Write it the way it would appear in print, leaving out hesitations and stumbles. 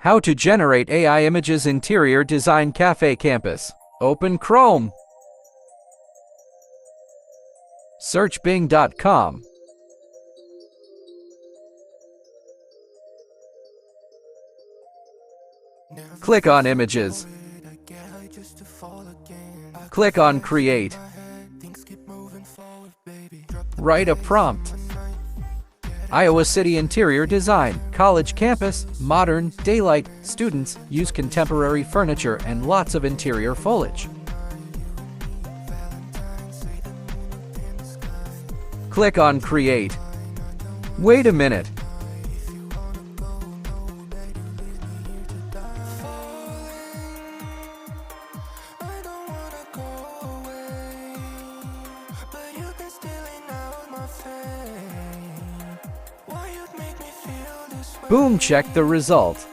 How to generate AI images interior design cafe campus. Open Chrome. Search bing.com. Click on Images. Click on Create. Write a prompt. Iowa City interior design, college campus, modern, daylight, students, use contemporary furniture and lots of interior foliage. Click on Create. Wait a minute. Boom, check the result.